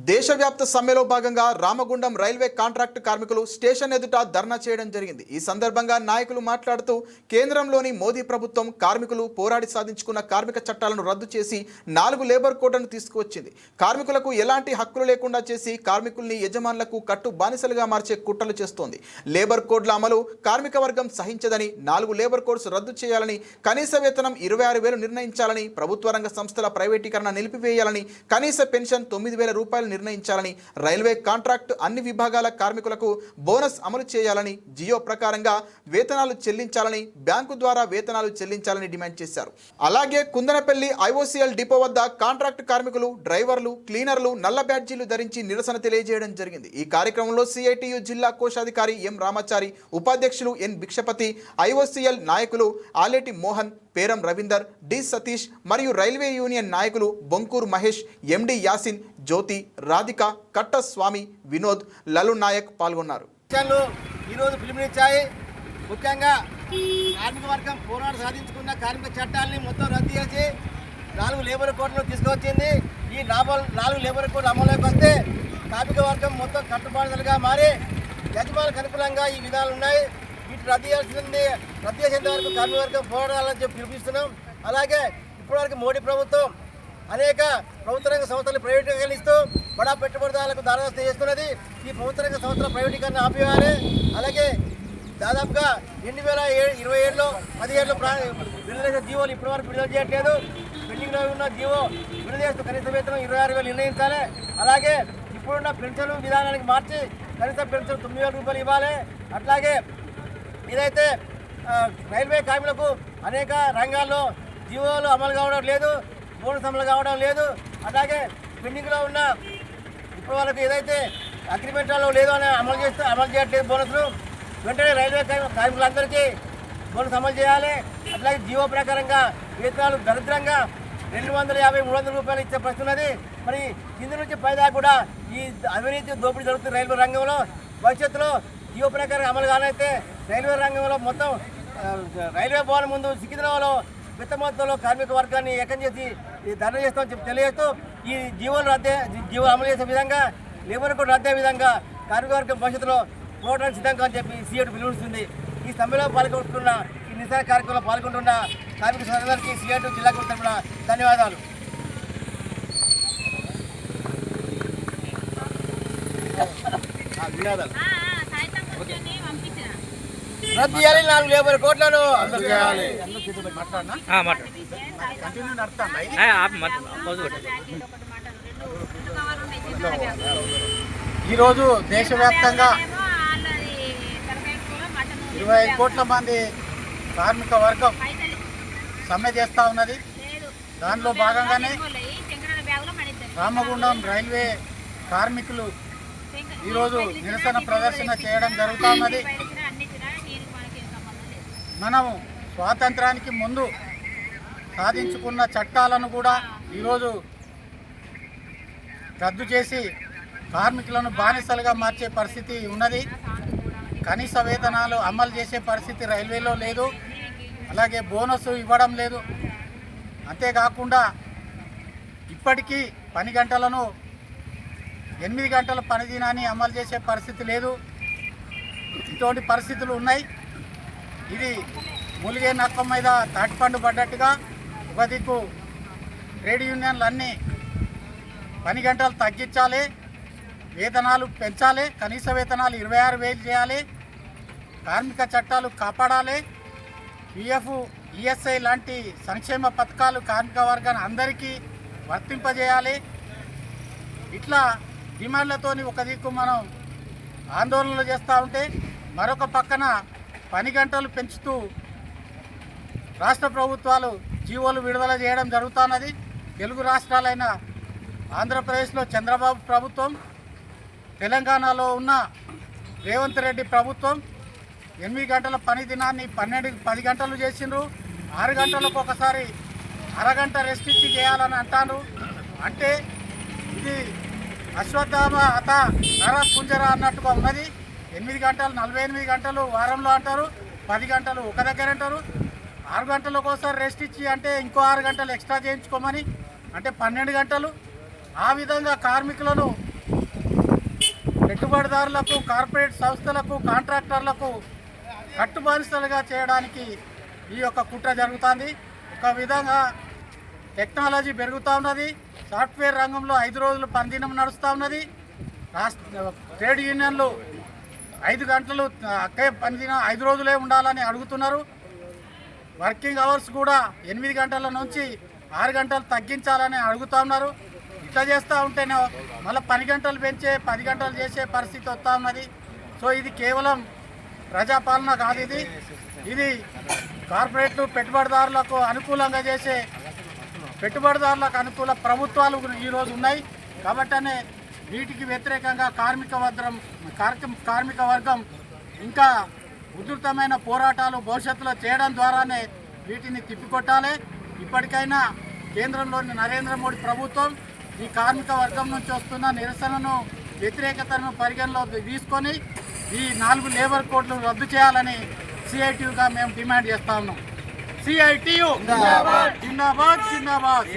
దేశవ్యాప్త సమ్మెలో భాగంగా రామగుండం రైల్వే కాంట్రాక్టు కార్మికులు స్టేషన్ ఎదుట ధర్నా చేయడం జరిగింది. ఈ సందర్భంగా నాయకులు మాట్లాడుతూ కేంద్రంలోని మోదీ ప్రభుత్వం కార్మికులు పోరాడి సాధించుకున్న కార్మిక చట్టాలను రద్దు చేసి 4 లేబర్ కోడ్లను తీసుకువచ్చింది. కార్మికులకు ఎలాంటి హక్కులు లేకుండా చేసి కార్మికుల్ని యజమానులకు కట్టు బానిసలుగా మార్చే కుట్రలు చేస్తోంది. లేబర్ కోడ్ల అమలు కార్మిక వర్గం సహించదని 4 లేబర్ కోడ్స్ రద్దు చేయాలని, కనీస వేతనం 26,000 నిర్ణయించాలని, ప్రభుత్వ రంగ సంస్థల ప్రైవేటీకరణ నిలిపివేయాలని, కనీస పెన్షన్ 9,000 రూపాయలు నిర్ణయించాలని, రైల్వే కాంట్రాక్ట్ అన్ని విభాగాల కార్మికులకు బోనస్ అమలు చేయాలని, జియో ప్రకారంగా వేతనాలు చెల్లించాలని, బ్యాంకు ద్వారా వేతనాలు చెల్లించాలని డిమాండ్ చేశారు. అలాగే కుందనపల్లి ఐఓసీఎల్ డిపో వద్ద కాంట్రాక్ట్ కార్మికులు, డ్రైవర్లు, క్లీనర్లు నల్ల బ్యాడ్జీలు ధరించి నిరసన తెలియజేయడం జరిగింది. ఈ కార్యక్రమంలో సిఐటియు జిల్లా కోశాధికారి ఎం రామాచారి, ఉపాధ్యక్షులు ఎన్ భిక్షపతి, ఐఓసీఎల్ నాయకులు ఆలేటి మోహన్, పేరం రవీందర్, డి సతీష్ మరియు రైల్వే యూనియన్ నాయకులు బొంకూరు మహేష్, ఎండి యాసిన్, జ్యోతి, రాధిక, కట్ట స్వామి, వినోద్, లలు నాయక్ పాల్గొన్నారు. ఈరోజు పిలుపునిచ్చాయి. ముఖ్యంగా కార్మిక వర్గం పోరాటం సాధించుకున్న కార్మిక చట్టాలని మొత్తం రద్దు చేసి 4 లేబర్ కోడ్లు తీసుకొచ్చింది. ఈ 4 లేబర్ కోడ్ అమలులోకి వస్తే కార్మిక వర్గం మొత్తం కట్టుబాటులుగా మారి యజమానులకు అనుకూలంగా ఈ విధాలు ఉన్నాయి. వీటి రద్దు చేసేంత వరకు కార్మిక వర్గం పోరాడాలని చెప్పి పిలిపిస్తున్నాం. అలాగే ఇప్పటివరకు మోడీ ప్రభుత్వం అనేక ప్రభుత్వ రంగ సంస్థలు ప్రైవేటీకరణిస్తూ బడా పెట్టుబడిదారులకు దారదస్తం చేస్తున్నది. ఈ ప్రభుత్వ రంగ సంస్థల ప్రైవేటీకరణ ఆపివేయాలి. అలాగే దాదాపుగా 2027లో 17లో విడుదల చేసిన జీవోలు ఇప్పటివరకు విడుదల చేయట్లేదు. పెండింగ్లో ఉన్న జీవో విడుదల చేస్తూ కనీస వేతనం 26,000 నిర్ణయించాలి. అలాగే ఇప్పుడున్న పెన్షన్ విధానానికి మార్చి కనీస పెన్షన్ 9,000 రూపాయలు ఇవ్వాలి. అట్లాగే ఇదైతే రైల్వే కార్మికులకు అనేక రంగాల్లో జీవోలు అమలు కావడం లేదు, బోనస్ అమలు కావడం లేదు. అలాగే పెండింగ్లో ఉన్న ఇప్పుడు వాళ్ళకి ఏదైతే అగ్రిమెంట్లో లేదో అని అమలు చేయట్లేదు బోనస్లు. వెంటనే రైల్వే కార్మికులందరికీ బోనస్ అమలు చేయాలి. అట్లాగే జీవో ప్రకారంగా వేతనాలు దరిద్రంగా 250-300 రూపాయలు ఇచ్చే పరిస్థితి ఉన్నది. మరి కింది నుంచి పైదా కూడా ఈ అవినీతి దోపిడీ జరుగుతుంది రైల్వే రంగంలో. భవిష్యత్తులో జీవో ప్రకారం అమలు కానైతే రైల్వే రంగంలో మొత్తం రైల్వే భవన్ ముందు సికింద్రాబాద్లో పెద్ద మొత్తంలో కార్మిక వర్గాన్ని ఏకం చేసి ధర్నా చేస్తామని చెప్పి తెలియజేస్తూ ఈ జీవో అమలు చేసే విధంగా లేబర్ కోడ్ రద్దే విధంగా కార్మిక వర్గం భవిష్యత్తులో పోవడానికి సిద్ధంగా అని చెప్పి సిఐటి పిలుపునిస్తుంది. ఈ సమ్మెలో పాల్గొంటున్న ఈ నిరసన కార్యక్రమంలో పాల్గొంటున్న కార్మిక సోదరులకి సిఐటి జిల్లా తరఫున ధన్యవాదాలు. రద్దు చేయాలి. 4 లేబర్ కోడ్లను ఈరోజు దేశవ్యాప్తంగా 25 కోట్ల మంది కార్మిక వర్గం సమ్మె చేస్తూ ఉన్నది. దానిలో భాగంగానే రామగుండం రైల్వే కార్మికులు ఈరోజు నిరసన ప్రదర్శన చేయడం జరుగుతూ ఉన్నది. మనం స్వాతంత్రానికి ముందు సాధించుకున్న చట్టాలను కూడా ఈరోజు రద్దు చేసి కార్మికులను బానిసలుగా మార్చే పరిస్థితి ఉన్నది. కనీస వేతనాలు అమలు చేసే పరిస్థితి రైల్వేలో లేదు. అలాగే బోనస్ ఇవ్వడం లేదు. అంతేకాకుండా ఇప్పటికీ పని గంటలను 8 గంటల పని దినాన్ని అమలు చేసే పరిస్థితి లేదు. ఇటువంటి పరిస్థితులు ఉన్నాయి. ఇది మూలిగే నక్కం మీద తాటిపండు పడ్డట్టుగా ఒక దిక్కు ట్రేడ్ యూనియన్లు అన్నీ పని గంటలు తగ్గించాలి, వేతనాలు పెంచాలి, కనీస వేతనాలు 26,000 చేయాలి, కార్మిక చట్టాలు కాపాడాలి, పిఎఫ్, ఈఎస్ఐ లాంటి సంక్షేమ పథకాలు కార్మిక వర్గాన్ని అందరికీ వర్తింపజేయాలి. ఇట్లా డిమాండ్లతోని ఒక దిక్కు మనం ఆందోళనలు చేస్తూ ఉంటే మరొక పక్కన పని గంటలు పెంచుతూ రాష్ట్ర ప్రభుత్వాలు జీవోలు విడుదల చేయడం జరుగుతున్నది. తెలుగు రాష్ట్రాలైన ఆంధ్రప్రదేశ్లో చంద్రబాబు ప్రభుత్వం, తెలంగాణలో ఉన్న రేవంత్ రెడ్డి ప్రభుత్వం 8 గంటల పని దినాన్ని 10 గంటలు చేసిండ్రు. 6 గంటలకు ఒకసారి అరగంట రెస్ట్ ఇచ్చి చేయాలని అంటారు. అంటే ఇది అశ్వత్థామ అత నరపుంజర అన్నట్టుగా ఉన్నది. 8 గంటలు 48 గంటలు వారంలో అంటారు, 10 గంటలు ఒక దగ్గర అంటారు. 6 గంటలకు ఒకసారి రెస్ట్ ఇచ్చి అంటే ఇంకో 6 గంటలు ఎక్స్ట్రా చేయించుకోమని అంటే 12 గంటలు. ఆ విధంగా కార్మికులను పెట్టుబడిదారులకు, కార్పొరేట్ సంస్థలకు, కాంట్రాక్టర్లకు కట్టుబానిసలుగా చేయడానికి ఈ యొక్క కుట్ర జరుగుతుంది. ఒక విధంగా టెక్నాలజీ పెరుగుతూ ఉన్నది. సాఫ్ట్వేర్ రంగంలో 5 రోజులు పనిదినం నడుస్తూ ఉన్నది. ట్రేడ్ యూనియన్లు 5 గంటలు అక్కే పనిదినం 5 రోజులే ఉండాలని అడుగుతున్నారు. వర్కింగ్ అవర్స్ కూడా 8 గంటల నుంచి 6 గంటలు తగ్గించాలని అడుగుతూ ఉన్నారు. ఇట్లా చేస్తూ ఉంటేనే మళ్ళీ 10 గంటలు పెంచే 10 గంటలు చేసే పరిస్థితి వస్తూ ఉన్నది. సో ఇది కేవలం ప్రజాపాలన కాదు, ఇది కార్పొరేట్లు పెట్టుబడిదారులకు అనుకూలంగా చేసే పెట్టుబడిదారులకు అనుకూల ప్రభుత్వాలు ఈరోజు ఉన్నాయి. కాబట్టనే వీటికి వ్యతిరేకంగా కార్మిక వర్గం ఇంకా ఉధృతమైన పోరాటాలు భవిష్యత్తులో చేయడం ద్వారానే వీటిని తిప్పికొట్టాలి. ఇప్పటికైనా కేంద్రంలోని నరేంద్ర మోడీ ప్రభుత్వం ఈ కార్మిక వర్గం నుంచి వస్తున్న నిరసనను, వ్యతిరేకతను పరిగణలోకి తీసుకొని ఈ 4 లేబర్ కోడ్లు రద్దు చేయాలని సిఐటియుగా మేము డిమాండ్ చేస్తా ఉన్నాం. సిఐటియు జిందాబాద్ జిందాబాద్.